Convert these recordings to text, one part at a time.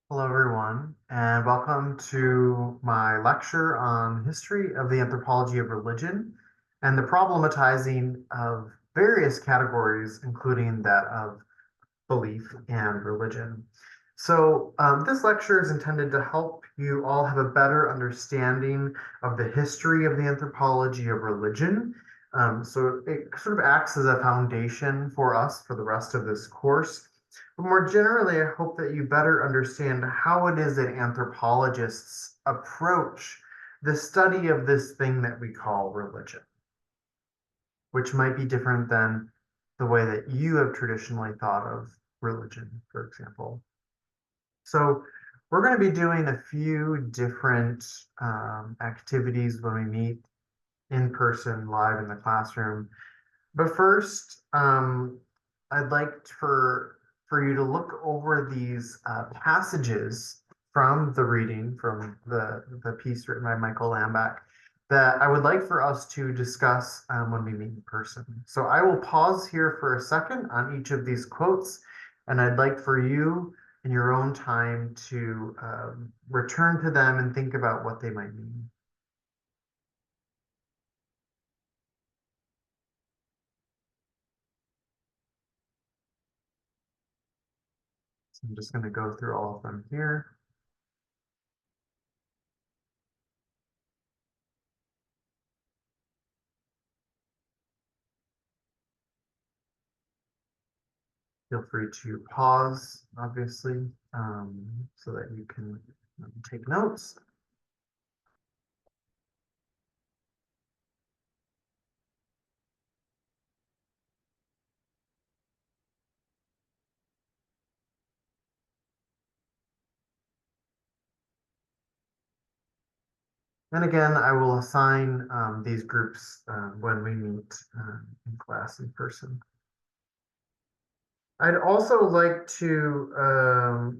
Hello, everyone, and welcome to my lecture on history of the anthropology of religion and the problematizing of various categories, including that of belief and religion. This lecture is intended to help you all have a better understanding of the history of the anthropology of religion. So it sort of acts as a foundation for us for the rest of this course. But more generally, I hope that you better understand how it is that anthropologists approach the study of this thing that we call religion, which might be different than the way that you have traditionally thought of religion, for example. So we're going to be doing a few different activities when we meet in person, live in the classroom. But first, I'd like for you to look over these passages from the reading from the piece written by Michael Lambach that I would like for us to discuss when we meet in person. So I will pause here for a second on each of these quotes, and I'd like for you in your own time to return to them and think about what they might mean. So I'm just going to go through all of them here. Feel free to pause, obviously, so that you can take notes. And again, I will assign these groups when we meet in class in person. I'd also like to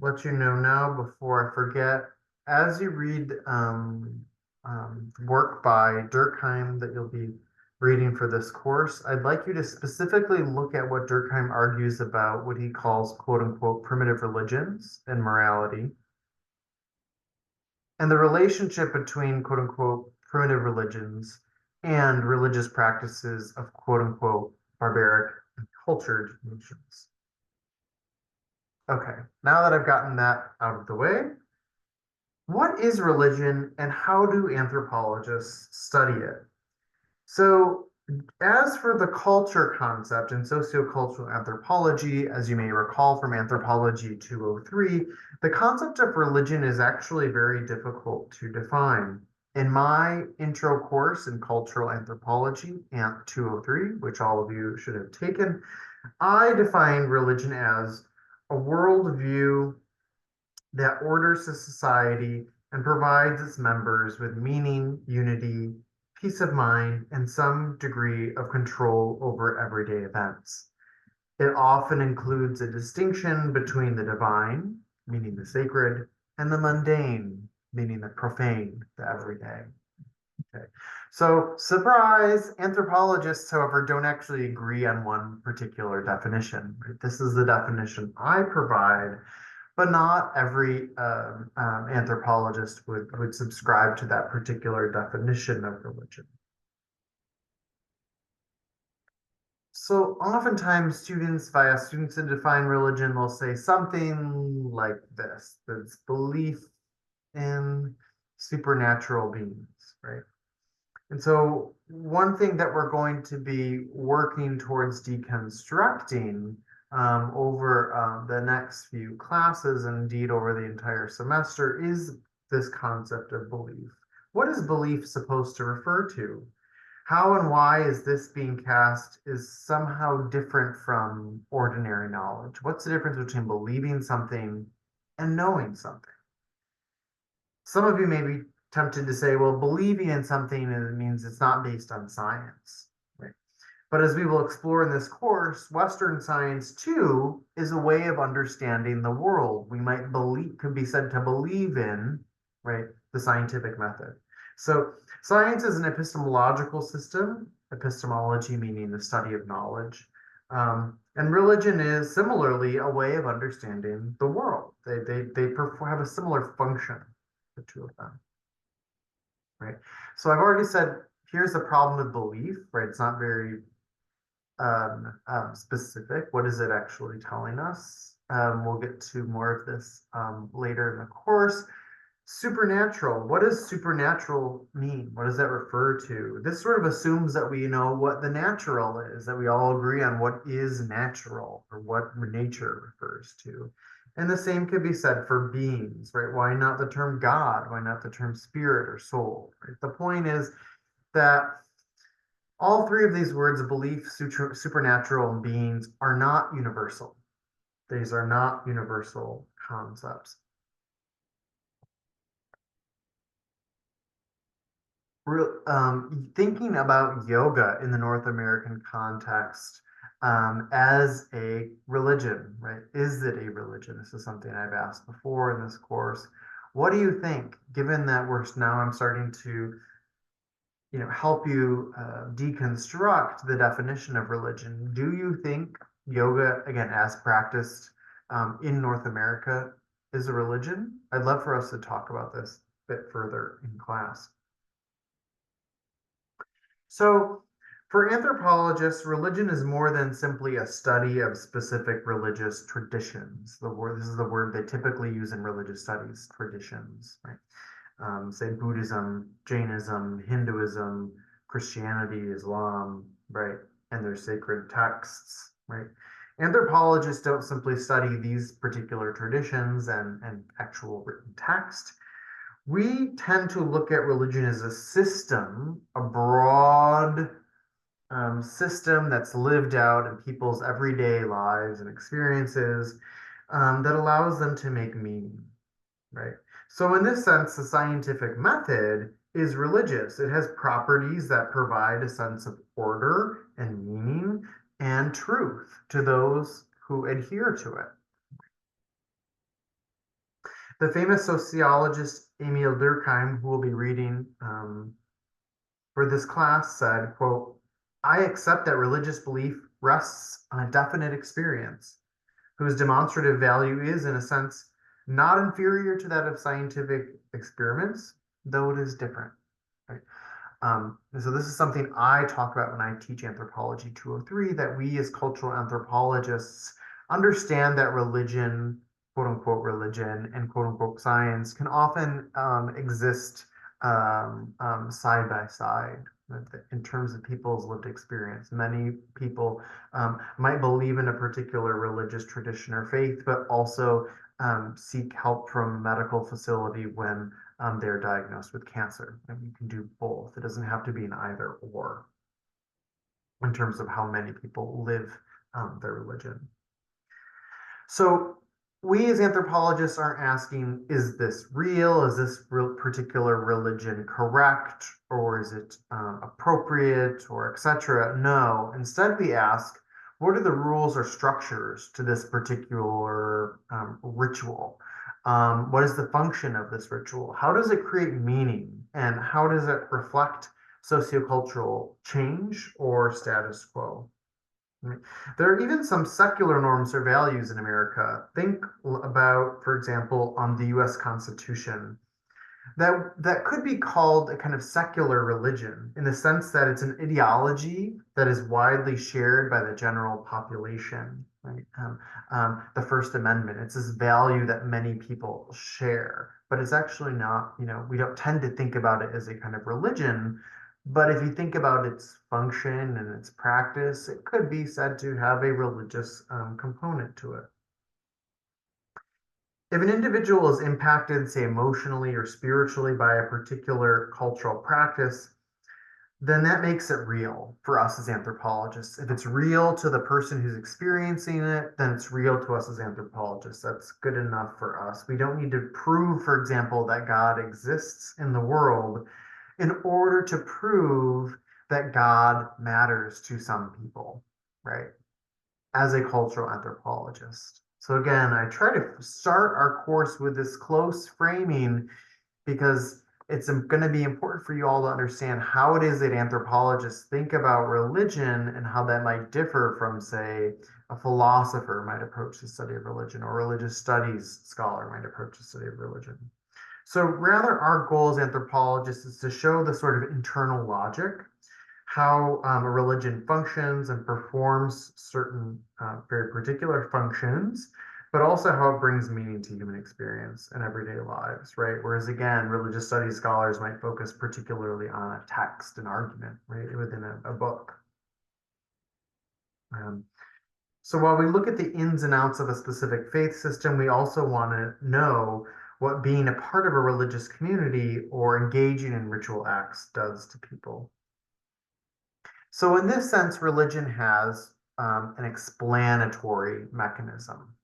let you know now before I forget, as you read work by Durkheim that you'll be reading for this course, I'd like you to specifically look at what Durkheim argues about what he calls quote unquote primitive religions and morality, and the relationship between quote unquote primitive religions and religious practices of quote unquote barbaric and cultured nations. Okay, now that I've gotten that out of the way, what is religion and how do anthropologists study it? So, as for the culture concept in sociocultural anthropology, as you may recall from Anthropology 203, the concept of religion is actually very difficult to define. In my intro course in cultural anthropology, ANT 203, which all of you should have taken, I define religion as a worldview that orders a society and provides its members with meaning, unity, peace of mind, and some degree of control over everyday events. It often includes a distinction between the divine, meaning the sacred, and the mundane, meaning the profane, the everyday. Okay. So, surprise, anthropologists, however, don't actually agree on one particular definition. Right? This is the definition I provide, but not every anthropologist would subscribe to that particular definition of religion. So oftentimes students to define religion, they'll say something like this, that it's belief in supernatural beings, right? And so one thing that we're going to be working towards deconstructing over the next few classes, and indeed over the entire semester, is this concept of belief. What is belief supposed to refer to? How and why is this being cast is somehow different from ordinary knowledge? What's the difference between believing something and knowing something? Some of you may be tempted to say, well, believing in something means it's not based on science, right? But as we will explore in this course, Western science too is a way of understanding the world. We might believe, could be said to believe in, right, the scientific method. So science is an epistemological system, epistemology meaning the study of knowledge. And religion is similarly a way of understanding the world. Have a similar function, the two of them, right? So I've already said, here's the problem with belief, right? It's not very specific. What is it actually telling us? We'll get to more of this later in the course. Supernatural. What does supernatural mean? What does that refer to? This sort of assumes that we know what the natural is, that we all agree on what is natural or what nature refers to. And the same could be said for beings, right? Why not the term God? Why not the term spirit or soul? Right? The point is that all three of these words, belief, supernatural, and beings, are not universal. These are not universal concepts. Thinking about yoga in the North American context as a religion, right? Is it a religion? This is something I've asked before in this course. What do you think, given that I'm starting to, help you deconstruct the definition of religion? Do you think yoga, again, as practiced in North America, is a religion? I'd love for us to talk about this a bit further in class. So, for anthropologists, religion is more than simply a study of specific religious traditions. This is the word they typically use in religious studies, traditions, right? Say Buddhism, Jainism, Hinduism, Christianity, Islam, right? And their sacred texts, right? Anthropologists don't simply study these particular traditions and actual written text. We tend to look at religion as a system, a broad system that's lived out in people's everyday lives and experiences that allows them to make meaning, right? So, in this sense, the scientific method is religious. It has properties that provide a sense of order and meaning and truth to those who adhere to it. The famous sociologist Emil Durkheim, who we'll be reading for this class, said, quote, "I accept that religious belief rests on a definite experience, whose demonstrative value is, in a sense, not inferior to that of scientific experiments, though it is different." Right? And so this is something I talk about when I teach Anthropology 203, that we as cultural anthropologists understand that religion, quote unquote religion, and quote unquote science can often exist side by side in terms of people's lived experience. Many people might believe in a particular religious tradition or faith, but also seek help from a medical facility when they're diagnosed with cancer. And you can do both. It doesn't have to be an either or in terms of how many people live their religion. So we as anthropologists aren't asking, is this real? Is this particular religion correct? Or is it appropriate or etc.? No. Instead, we ask, what are the rules or structures to this particular ritual? What is the function of this ritual? How does it create meaning? And how does it reflect sociocultural change or status quo? There are even some secular norms or values in America. Think about, for example, on the US Constitution, that could be called a kind of secular religion in the sense that it's an ideology that is widely shared by the general population, right? The First Amendment, it's this value that many people share, but it's actually not, we don't tend to think about it as a kind of religion. But if you think about its function and its practice, it could be said to have a religious component to it. If an individual is impacted, say, emotionally or spiritually by a particular cultural practice, then that makes it real for us as anthropologists. If it's real to the person who's experiencing it, then it's real to us as anthropologists. That's good enough for us. We don't need to prove, for example, that God exists in the world in order to prove that God matters to some people, right? As a cultural anthropologist. So again, I try to start our course with this close framing because it's going to be important for you all to understand how it is that anthropologists think about religion and how that might differ from, say, a philosopher might approach the study of religion, or a religious studies scholar might approach the study of religion. So rather, our goal as anthropologists is to show the sort of internal logic, how a religion functions and performs certain very particular functions, but also how it brings meaning to human experience and everyday lives, right? Whereas again, religious studies scholars might focus particularly on a text, an argument, right, within a book. Um, so while we look at the ins and outs of a specific faith system, we also want to know what being a part of a religious community or engaging in ritual acts does to people. So in this sense, religion has an explanatory mechanism.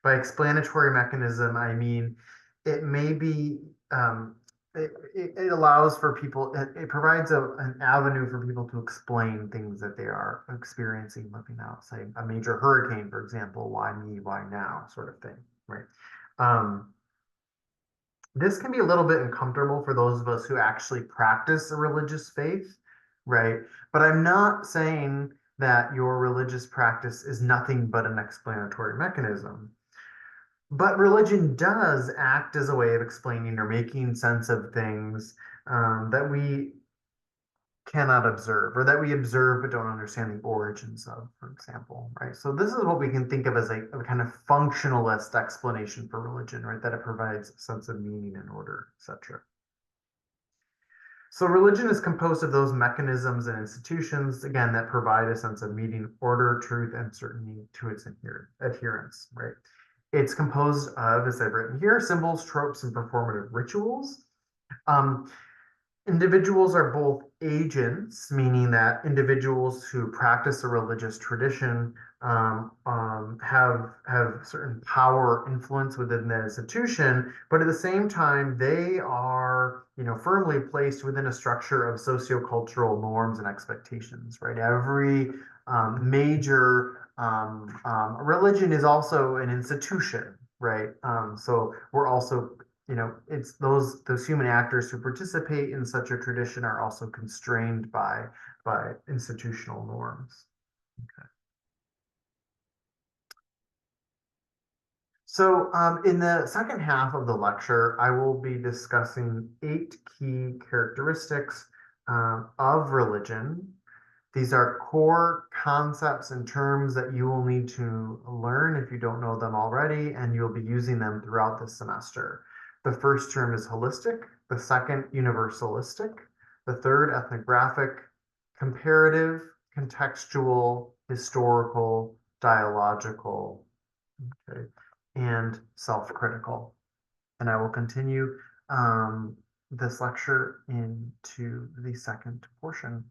By explanatory mechanism, I mean it may be it allows for people, it provides an avenue for people to explain things that they are experiencing, living out, say a major hurricane, for example, why me, why now, sort of thing, right? Um, this can be a little bit uncomfortable for those of us who actually practice a religious faith, right? But I'm not saying that your religious practice is nothing but an explanatory mechanism. But religion does act as a way of explaining or making sense of things that we cannot observe, or that we observe but don't understand the origins of, for example, right? So this is what we can think of as a kind of functionalist explanation for religion, right? That it provides a sense of meaning and order, etc. So religion is composed of those mechanisms and institutions, again, that provide a sense of meaning, order, truth, and certainty to its adherents, right? It's composed of, as I've written here, symbols, tropes, and performative rituals. Um, Individuals are both agents, meaning that individuals who practice a religious tradition have certain power, influence within the institution, but at the same time, they are, firmly placed within a structure of sociocultural norms and expectations, right? Every major religion is also an institution, right? So we're also, it's those human actors who participate in such a tradition are also constrained by institutional norms. Okay. So in the second half of the lecture, I will be discussing 8 key characteristics of religion. These are core concepts and terms that you will need to learn if you don't know them already, and you'll be using them throughout the semester. The first term is holistic, the second universalistic, the third ethnographic, comparative, contextual, historical, dialogical, okay, and self-critical. And I will continue this lecture into the second portion.